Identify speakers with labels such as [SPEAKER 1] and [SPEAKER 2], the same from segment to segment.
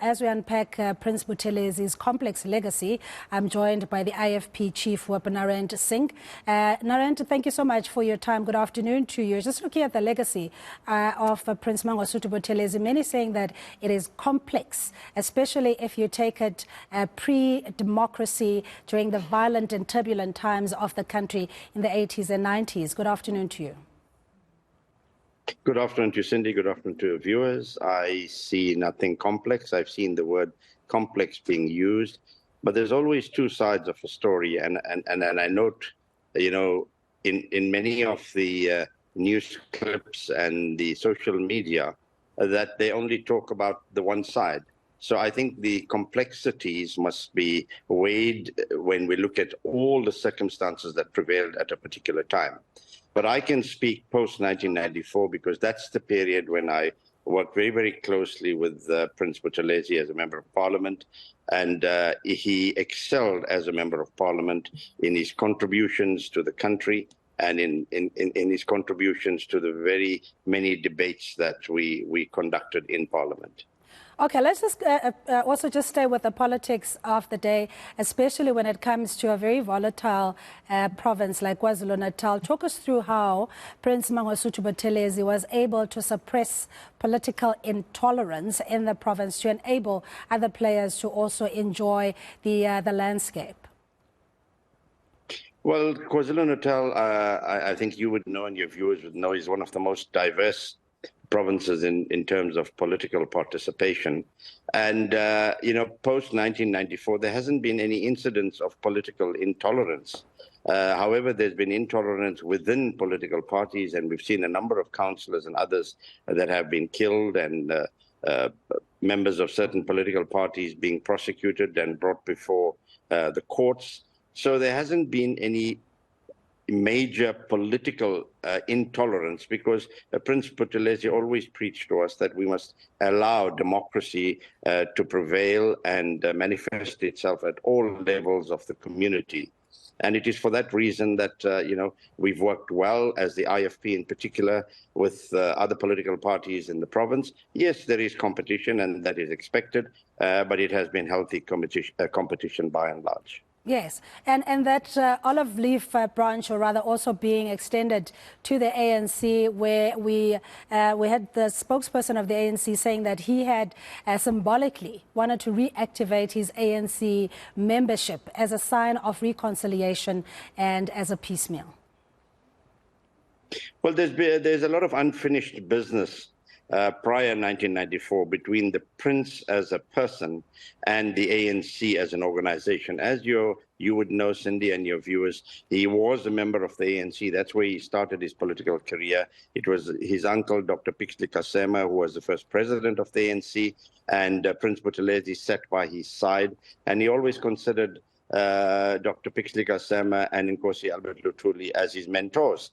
[SPEAKER 1] As we unpack Prince Buthelezi's complex legacy, I'm joined by the IFP Chief Whip, Narend Singh. Narend, thank you so much for your time. Good afternoon to you. Just looking at the legacy of Prince Mangosuthu Buthelezi, many saying that it is complex, especially if you take it pre-democracy during the violent and turbulent times of the country in the 80s and 90s. Good afternoon to you.
[SPEAKER 2] Good afternoon to you, Cindy. Good afternoon to viewers. I see nothing complex. I've seen the word complex being used, but there's always two sides of a story. And I note, you know, in many of the news clips and the social media that they only talk about the one side. So I think the complexities must be weighed when we look at all the circumstances that prevailed at a particular time. But I can speak post-1994 because that's the period when I worked very, very closely with Prince Buthelezi as a member of parliament. And he excelled as a member of parliament in his contributions to the country and in his contributions to the very many debates that we conducted in parliament.
[SPEAKER 1] Okay, let's just also just stay with the politics of the day, especially when it comes to a very volatile province like KwaZulu-Natal. Talk us through how Prince Mangosuthu Buthelezi was able to suppress political intolerance in the province to enable other players to also enjoy the landscape.
[SPEAKER 2] Well, KwaZulu-Natal, I think you would know and your viewers would know, is one of the most diverse provinces in terms of political participation. And, you know, post-1994, there hasn't been any incidents of political intolerance. However, there's been intolerance within political parties, and we've seen a number of councillors and others that have been killed, and members of certain political parties being prosecuted and brought before the courts. So there hasn't been any major political intolerance, because Prince Buthelezi always preached to us that we must allow democracy to prevail and manifest itself at all levels of the community. And it is for that reason that, you know, we've worked well as the IFP in particular with other political parties in the province. Yes, there is competition, and that is expected, but it has been healthy competition by and large.
[SPEAKER 1] Yes, and that olive leaf branch, or rather also being extended to the ANC, where we had the spokesperson of the ANC saying that he had symbolically wanted to reactivate his ANC membership as a sign of reconciliation and as a piecemeal.
[SPEAKER 2] Well, there's a lot of unfinished business prior 1994 between the Prince as a person and the ANC as an organization. As you would know, Cindy, and your viewers, he was a member of the ANC. That's where he started his political career. It was his uncle, Dr. Pixley Kasema, who was the first president of the ANC, and Prince Buthelezi sat by his side. And he always considered Dr. Pixley Kasema and Nkosi Albert Luthuli as his mentors.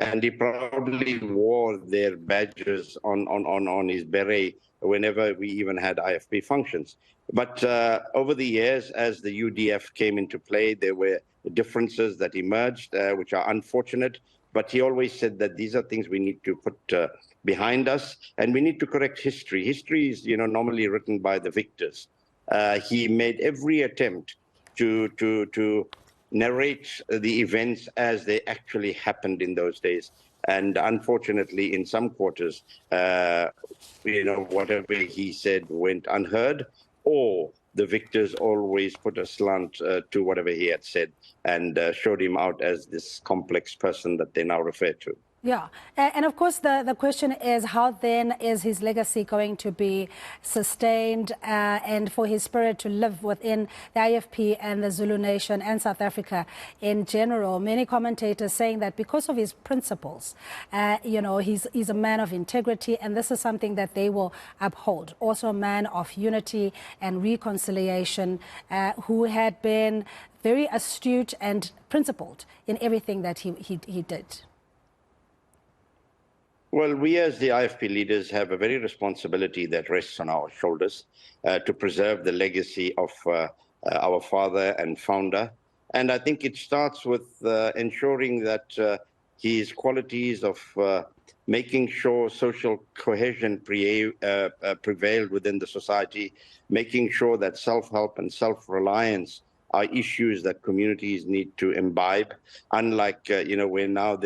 [SPEAKER 2] And he probably wore their badges on his beret whenever we even had IFP functions. But over the years, as the UDF came into play, there were differences that emerged, which are unfortunate. But he always said that these are things we need to put behind us, and we need to correct history. History is, you know, normally written by the victors. He made every attempt to narrate the events as they actually happened in those days. And unfortunately, in some quarters, you know, whatever he said went unheard, or the victors always put a slant to whatever he had said and showed him out as this complex person that they now refer to.
[SPEAKER 1] Yeah, and of course the question is, how then is his legacy going to be sustained and for his spirit to live within the IFP and the Zulu nation and South Africa in general? Many commentators saying that because of his principles, you know, he's a man of integrity, and this is something that they will uphold. Also a man of unity and reconciliation, who had been very astute and principled in everything that he did.
[SPEAKER 2] Well, we as the IFP leaders have a very responsibility that rests on our shoulders to preserve the legacy of our father and founder. And I think it starts with ensuring that his qualities of making sure social cohesion prevailed within the society, making sure that self-help and self-reliance are issues that communities need to imbibe. Unlike, where now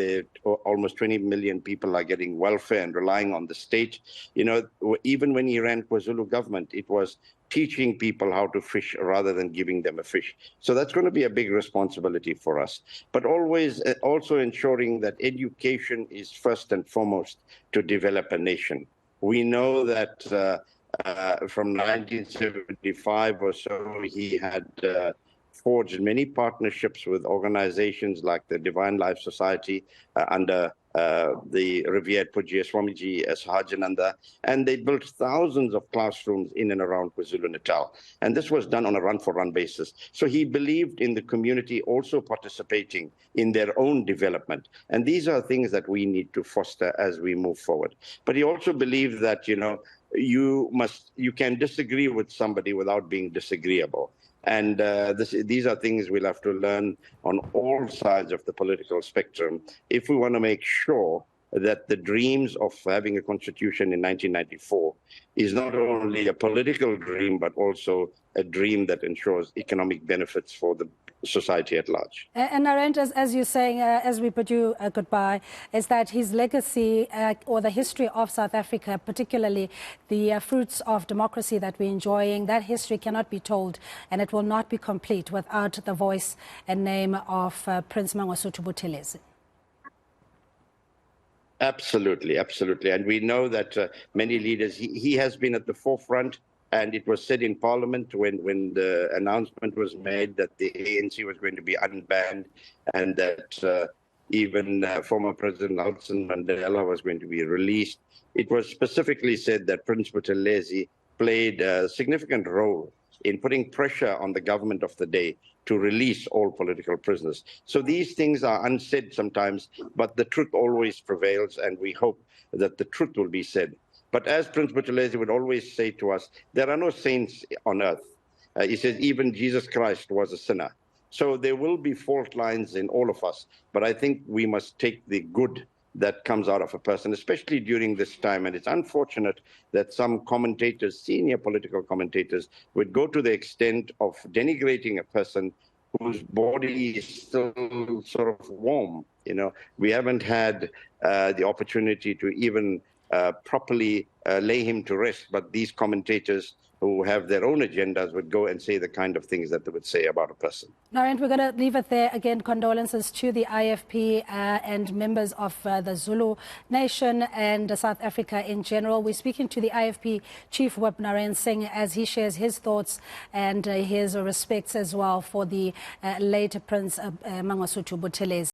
[SPEAKER 2] almost 20 million people are getting welfare and relying on the state. Even when he ran KwaZulu government, it was teaching people how to fish rather than giving them a fish. So that's going to be a big responsibility for us. But always also ensuring that education is first and foremost to develop a nation. We know that from 1975 or so, he had forged many partnerships with organizations like the Divine Life Society under the revered Pujya Swamiji Sahajananda, and they built thousands of classrooms in and around KwaZulu-Natal. And this was done on a run-for-run basis. So he believed in the community also participating in their own development. And these are things that we need to foster as we move forward. But he also believed that, you can disagree with somebody without being disagreeable. And these are things we'll have to learn on all sides of the political spectrum if we want to make sure that the dreams of having a constitution in 1994 is not only a political dream, but also a dream that ensures economic benefits for the society at large.
[SPEAKER 1] And Narend, as you're saying, as we bid you goodbye, is that his legacy or the history of South Africa, particularly the fruits of democracy that we're enjoying, that history cannot be told and it will not be complete without the voice and name of Prince Mangosuthu Buthelezi.
[SPEAKER 2] Absolutely, absolutely. And we know that many leaders, he has been at the forefront. And it was said in Parliament when the announcement was made that the ANC was going to be unbanned and that even former President Nelson Mandela was going to be released. It was specifically said that Prince Buthelezi played a significant role in putting pressure on the government of the day to release all political prisoners. So these things are unsaid sometimes, but the truth always prevails, and we hope that the truth will be said. But as Prince Buthelezi would always say to us, there are no saints on earth. He says even Jesus Christ was a sinner. So there will be fault lines in all of us. But I think we must take the good that comes out of a person, especially during this time. And it's unfortunate that some commentators, senior political commentators, would go to the extent of denigrating a person whose body is still sort of warm. We haven't had the opportunity to even properly lay him to rest, but these commentators who have their own agendas would go and say the kind of things that they would say about a person.
[SPEAKER 1] Narend, we're going to leave it there. Again, condolences to the IFP and members of the Zulu Nation and South Africa in general. We're speaking to the IFP Chief Whip, Narend Singh, as he shares his thoughts and his respects as well for the late Prince Mangosuthu Buthelezi.